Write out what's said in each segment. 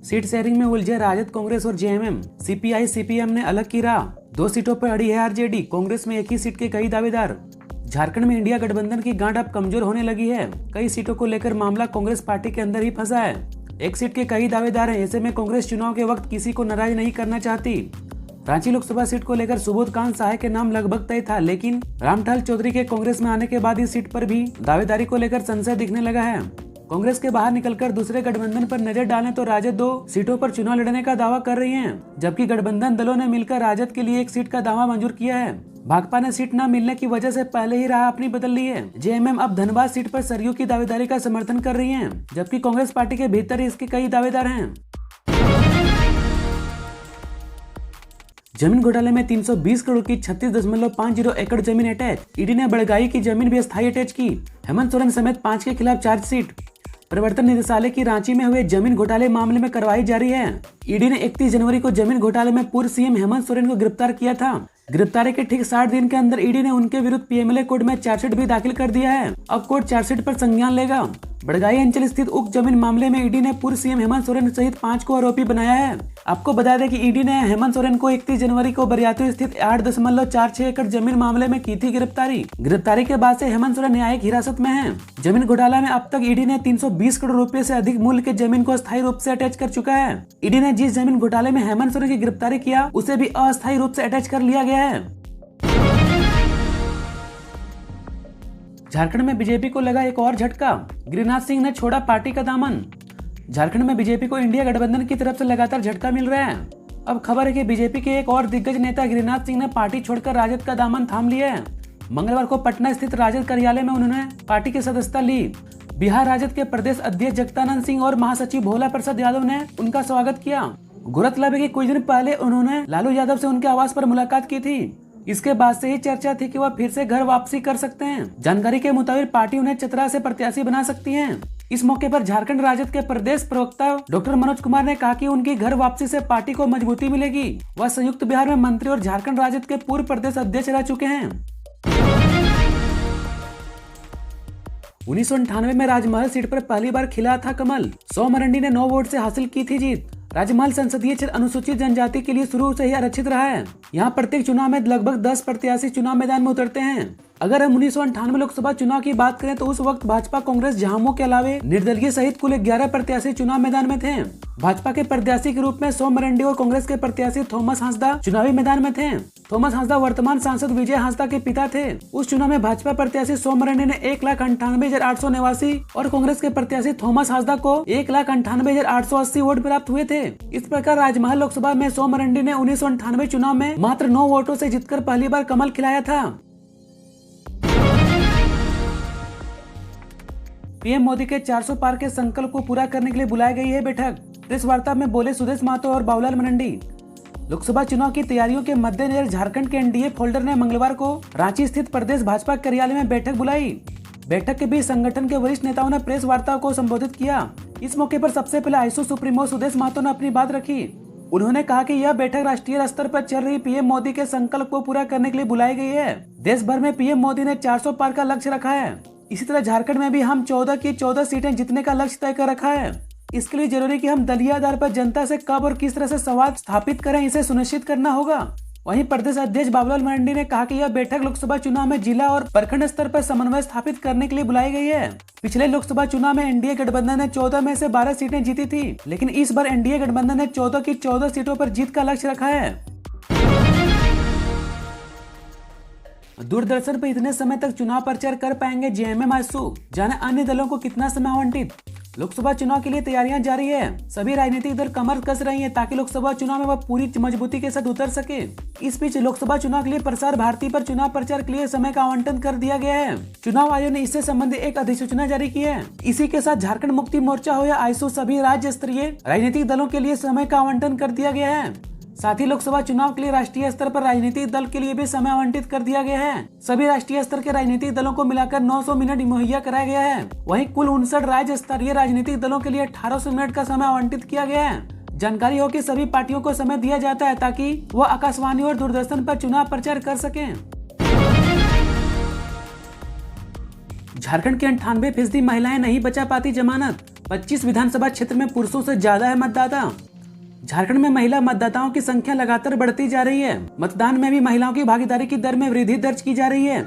Seat sharing में उलझे राजद, कांग्रेस और जेएमएम। सीपीआई सीपीएम ने अलग की राह, 2 सीटों पर अड़ी है आरजेडी, कांग्रेस में एक ही सीट के कई दावेदार। झारखंड में इंडिया गठबंधन की गांठ अब कमजोर होने लगी है। कई सीटों को लेकर मामला कांग्रेस पार्टी के अंदर ही फंसा है। एक सीट के कई दावेदार हैं। ऐसे में कांग्रेस चुनाव के वक्त किसी को नाराज नहीं करना चाहती। रांची लोकसभा सीट को लेकर सुबोधकांत सहाय के नाम लगभग तय था, लेकिन रामठाल चौधरी के कांग्रेस में आने के बाद इस सीट पर भी दावेदारी को लेकर संशय दिखने लगा है। कांग्रेस के बाहर निकलकर दूसरे गठबंधन पर नजर डालें तो राजद 2 सीटों पर चुनाव लड़ने का दावा कर रही है, जबकि गठबंधन दलों ने मिलकर राजद के लिए एक सीट का दावा मंजूर किया है। भाकपा ने सीट न मिलने की वजह से पहले ही राह अपनी बदल ली है। जेएमएम अब धनबाद सीट पर सरयू की दावेदारी का समर्थन कर रही है, जबकि कांग्रेस पार्टी के भीतर इसके कई दावेदार हैं। जमीन घोटाले में 320 करोड़ की 36.50 एकड़ जमीन अटैच। ईडी ने बड़गाई की जमीन भी अस्थायी अटैच की। हेमंत सोरेन समेत 5 के खिलाफ चार्जशीट। प्रवर्तन निदेशालय की रांची में हुए जमीन घोटाले मामले में कार्रवाई जारी है। ईडी ने 31 जनवरी को जमीन घोटाले में पूर्व सीएम हेमंत सोरेन को गिरफ्तार किया था। गिरफ्तारी के ठीक 60 दिन के अंदर ईडी ने उनके विरुद्ध पीएमएलए कोर्ट में चार्जशीट भी दाखिल कर दिया है। अब कोर्ट चार्जशीट पर संज्ञान लेगा। बड़गाई अंचल स्थित उक्त जमीन मामले में ईडी ने पूर्व सीएम हेमंत सोरेन सहित 5 को आरोपी बनाया है। आपको बता दें कि ईडी ने हेमंत सोरेन को 31 जनवरी को बरियातू स्थित 8.46 एकड़ जमीन मामले में की थी गिरफ्तारी के बाद से हेमंत सोरेन न्यायिक हिरासत में है। जमीन घोटाला में अब तक ईडी ने 320 करोड़ रुपए से अधिक मूल्य के जमीन को अस्थायी रूप से अटैच कर चुका है। ईडी ने जिस जमीन घोटाले में हेमंत सोरेन की गिरफ्तारी किया, उसे भी अस्थायी रूप से अटैच कर लिया गया है। झारखंड में बीजेपी को लगा एक और झटका। गिरिराज सिंह ने छोड़ा पार्टी का दामन। झारखंड में बीजेपी को इंडिया गठबंधन की तरफ से लगातार झटका मिल रहा है। अब खबर है कि बीजेपी के एक और दिग्गज नेता गिरिराज सिंह ने पार्टी छोड़कर राजद का दामन थाम लिया है। मंगलवार को पटना स्थित राजद कार्यालय में उन्होंने पार्टी की सदस्यता ली। बिहार राजद के प्रदेश अध्यक्ष जगदानंद सिंह और महासचिव भोला प्रसाद यादव ने उनका स्वागत किया। गौरतलब है कि कुछ दिन पहले उन्होंने लालू यादव से उनके आवास पर मुलाकात की थी। इसके बाद से ही चर्चा थी कि वह फिर से घर वापसी कर सकते हैं। जानकारी के मुताबिक पार्टी उन्हें चतरा से प्रत्याशी बना सकती है। इस मौके पर झारखंड राजद के प्रदेश प्रवक्ता डॉक्टर मनोज कुमार ने कहा कि उनकी घर वापसी से पार्टी को मजबूती मिलेगी। वह संयुक्त बिहार में मंत्री और झारखंड राजद के पूर्व प्रदेश अध्यक्ष रह चुके हैं। 1998 में राजमहल सीट पर पहली बार खिला था कमल। 100 मरंडी ने 9 वोट से हासिल की थी जीत। राजमहल संसदीय क्षेत्र अनुसूचित जनजाति के लिए शुरू से ही आरक्षित रहा है। यहाँ प्रत्येक चुनाव में लगभग 10 प्रत्याशी चुनाव मैदान में उतरते हैं। अगर हम 1998 लोकसभा चुनाव की बात करें तो उस वक्त भाजपा, कांग्रेस, झामुमो के अलावे निर्दलीय सहित कुल 11 प्रत्याशी चुनाव मैदान में थे। भाजपा के प्रत्याशी के रूप में 100 मरंडी और कांग्रेस के प्रत्याशी थॉमस हांसदा चुनावी मैदान में थे। थॉमस हांसदा वर्तमान सांसद विजय हांसदा के पिता थे। उस चुनाव में भाजपा प्रत्याशी 100 मरंडी ने 1,98,889 और कांग्रेस के प्रत्याशी थॉमस हांसदा को 1,98,880 वोट प्राप्त हुए थे। इस प्रकार राजमहल लोकसभा में 100 मरंडी ने 1998 चुनाव में मात्र 9 वोटों से जीतकर पहली बार कमल खिलाया था। पीएम मोदी के 400 पार के संकल्प को पूरा करने के लिए बुलाई गई है बैठक। प्रेस वार्ता में बोले सुदेश महतो और बाबूलाल मरंडी। लोकसभा चुनाव की तैयारियों के मद्देनजर झारखंड के एनडीए फोल्डर ने मंगलवार को रांची स्थित प्रदेश भाजपा कार्यालय में बैठक बुलाई। बैठक के बीच संगठन के वरिष्ठ नेताओं ने प्रेस वार्ता को संबोधित किया। इस मौके पर सबसे पहले आईएसओ सुप्रीमो सुदेश महतो ने अपनी बात रखी। उन्होंने कहा कि यह बैठक राष्ट्रीय स्तर पर चल रही पीएम मोदी के संकल्प को पूरा करने के लिए बुलाई गई है। देश भर में पीएम मोदी ने 400 पार का लक्ष्य रखा है। इसी तरह झारखंड में भी हम 14 की 14 सीटें जीतने का लक्ष्य तय कर रखा है। इसके लिए जरूरी कि हम दलीय आधार पर जनता से कब और किस तरह से संवाद स्थापित करें, इसे सुनिश्चित करना होगा। वहीं प्रदेश अध्यक्ष बाबूलाल मरंडी ने कहा कि यह बैठक लोकसभा चुनाव में जिला और प्रखंड स्तर पर समन्वय स्थापित करने के लिए बुलाई गई है। पिछले लोकसभा चुनाव में एनडीए गठबंधन ने 14 में से 12 सीटें जीती थी, लेकिन इस बार एनडीए गठबंधन ने 14 की 14 सीटों पर जीत का लक्ष्य रखा है। दूरदर्शन पर इतने समय तक चुनाव प्रचार कर पाएंगे जेएमएम आजसू, जाने अन्य दलों को कितना समय आवंटित। लोकसभा चुनाव के लिए तैयारियां जारी है। सभी राजनीतिक दल कमर कस रही हैं ताकि लोकसभा चुनाव में वह पूरी मजबूती के साथ उतर सके। इस बीच लोकसभा चुनाव के लिए प्रसार भारती पर चुनाव प्रचार के लिए समय का आवंटन कर दिया गया है। चुनाव आयोग ने इससे संबंधित एक अधिसूचना जारी की है। इसी के साथ झारखंड मुक्ति मोर्चा हो या आईएसओ, सभी राज्य स्तरीय राजनीतिक दलों के लिए समय का आवंटन कर दिया गया है। साथ ही लोकसभा चुनाव के लिए राष्ट्रीय स्तर पर राजनीतिक दल के लिए भी समय आवंटित कर दिया गया है। सभी राष्ट्रीय स्तर के राजनीतिक दलों को मिलाकर 900 मिनट मुहैया कराया गया है। वहीं कुल 59 राज्य स्तरीय राजनीतिक दलों के लिए 1800 मिनट का समय आवंटित किया गया है। जानकारी हो कि सभी पार्टियों को समय दिया जाता है ताकि वह आकाशवाणी और दूरदर्शन पर चुनाव प्रचार कर सकें। झारखंड की 98% महिलाएं नहीं बचा पाती जमानत। 25 विधानसभा क्षेत्र में पुरुषों से ज्यादा है मतदाता। झारखंड में महिला मतदाताओं की संख्या लगातार बढ़ती जा रही है। मतदान में भी महिलाओं की भागीदारी की दर में वृद्धि दर्ज की जा रही है,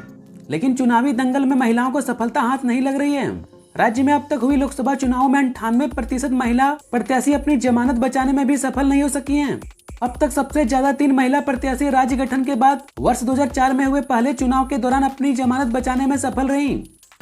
लेकिन चुनावी दंगल में महिलाओं को सफलता हाथ नहीं लग रही है। राज्य में अब तक हुई लोकसभा चुनाव में 98% महिला प्रत्याशी अपनी जमानत बचाने में भी सफल नहीं हो सकी हैं। अब तक सबसे ज्यादा 3 महिला प्रत्याशी राज्य गठन के बाद वर्ष 2004 में हुए पहले चुनाव के दौरान अपनी जमानत बचाने में सफल रही।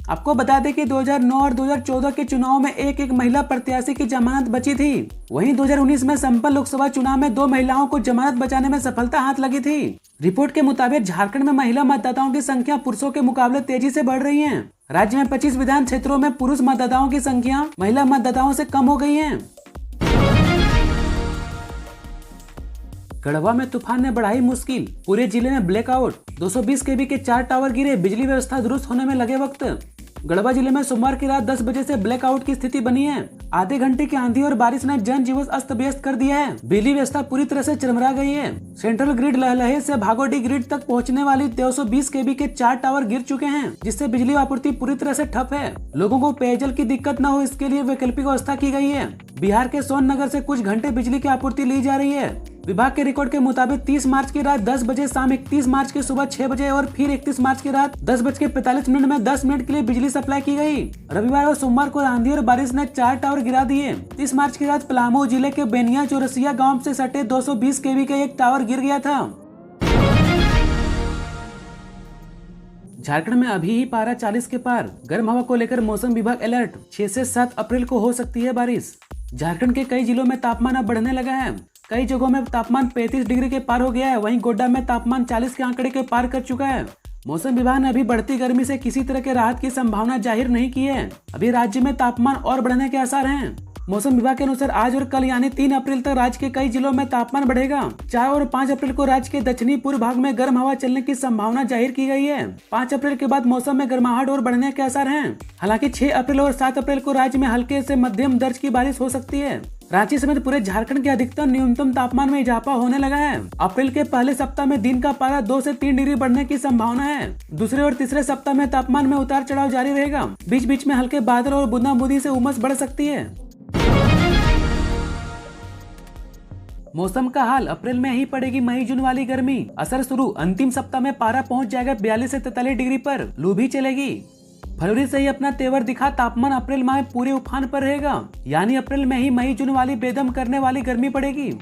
आपको बता दें कि 2009 और 2014 के चुनाव में एक महिला प्रत्याशी की जमानत बची थी। वहीं 2019 में संपन्न लोकसभा चुनाव में 2 महिलाओं को जमानत बचाने में सफलता हाथ लगी थी। रिपोर्ट के मुताबिक झारखंड में महिला मतदाताओं की संख्या पुरुषों के मुकाबले तेजी से बढ़ रही है। राज्य में 25 विधान क्षेत्रों में पुरुष मतदाताओं की संख्या महिला मतदाताओं से कम हो गई है। गढ़वा में तूफान ने बढ़ाई मुश्किल, पूरे जिले में ब्लैकआउट। 220 केवी के 4 टावर गिरे, बिजली व्यवस्था दुरुस्त होने में लगे वक्त। गढ़वा जिले में सोमवार की रात 10 बजे से ब्लैकआउट की स्थिति बनी है। आधे घंटे की आंधी और बारिश ने जनजीवन अस्त व्यस्त कर दिया है। बिजली व्यवस्था पूरी तरह से चरमरा गई है। सेंट्रल ग्रिड लहलहे से भागोडी ग्रिड तक पहुंचने वाली 220 केवी के 4 टावर गिर चुके हैं, जिससे बिजली आपूर्ति पूरी तरह से ठप है। लोगों को पेयजल की दिक्कत न हो, इसके लिए वैकल्पिक व्यवस्था की गई है। बिहार के सोननगर से कुछ घंटे बिजली की आपूर्ति ली जा रही है। विभाग के रिकॉर्ड के मुताबिक 30 मार्च की रात 10 बजे, शाम 31 मार्च की सुबह 6 बजे और फिर 31 मार्च की रात 10:45 में 10 मिनट के लिए बिजली सप्लाई की गई। रविवार और सोमवार को आंधी और बारिश ने 4 टावर गिरा दिए। 30 मार्च की रात पलामू जिले के बेनिया चौरसिया गांव से सटे 220 केवी का एक टावर गिर गया था। झारखंड में अभी ही पारा 40 के पार, गर्म हवा को लेकर मौसम विभाग अलर्ट। 6 से 7 अप्रैल को हो सकती है बारिश। झारखंड के कई जिलों में तापमान अब बढ़ने लगा है। कई जगहों में तापमान 35 डिग्री के पार हो गया है। वहीं गोड्डा में तापमान 40 के आंकड़े के पार कर चुका है। मौसम विभाग ने अभी बढ़ती गर्मी से किसी तरह के राहत की संभावना जाहिर नहीं की है। अभी राज्य में तापमान और बढ़ने के आसार हैं। मौसम विभाग के अनुसार आज और कल यानी 3 अप्रैल तक राज्य के कई जिलों में तापमान बढ़ेगा। 4 और 5 अप्रैल को राज्य के दक्षिणी पूर्व भाग में गर्म हवा चलने की संभावना जाहिर की गई है। 5 अप्रैल के बाद मौसम में गर्माहट और बढ़ने के आसार हैं। हालांकि 6 अप्रैल और 7 अप्रैल को राज्य में हल्के से मध्यम दर्ज की बारिश हो सकती है। रांची समेत पूरे झारखंड के अधिकतम न्यूनतम तापमान में इजाफा होने लगा है। अप्रैल के पहले सप्ताह में दिन का पारा 2 से 3 डिग्री बढ़ने की संभावना है। दूसरे और तीसरे सप्ताह में तापमान में उतार चढ़ाव जारी रहेगा। बीच बीच में हल्के बादल और बूंदाबांदी से उमस बढ़ सकती है। मौसम का हाल, अप्रैल में ही पड़ेगी मई जून वाली गर्मी। असर शुरू, अंतिम सप्ताह में पारा पहुंच जाएगा 42 से 43 डिग्री पर। लू भी चलेगी। फरवरी से ही अपना तेवर दिखा तापमान अप्रैल माह में पूरे उफान पर रहेगा। यानी अप्रैल में ही मई जून वाली बेदम करने वाली गर्मी पड़ेगी।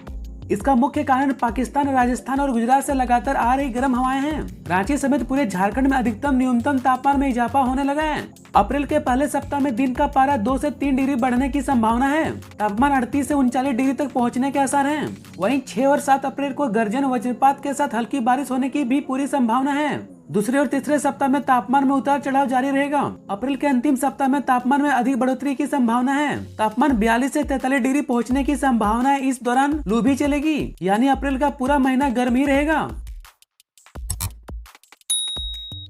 इसका मुख्य कारण पाकिस्तान, राजस्थान और गुजरात से लगातार आ रही गर्म हवाएं हैं। रांची समेत पूरे झारखंड में अधिकतम न्यूनतम तापमान में इजाफा होने लगा है। अप्रैल के पहले सप्ताह में दिन का पारा 2 से 3 डिग्री बढ़ने की संभावना है। तापमान 38 से 39 डिग्री तक पहुंचने के आसार हैं। वहीं 6 और 7 अप्रैल को गर्जन वज्रपात के साथ हल्की बारिश होने की भी पूरी संभावना है। दूसरे और तीसरे सप्ताह में तापमान में उतार चढ़ाव जारी रहेगा। अप्रैल के अंतिम सप्ताह में तापमान में अधिक बढ़ोतरी की संभावना है। तापमान 42 से 43 डिग्री पहुंचने की संभावना है। इस दौरान लू भी चलेगी, यानी अप्रैल का पूरा महीना गर्म ही रहेगा।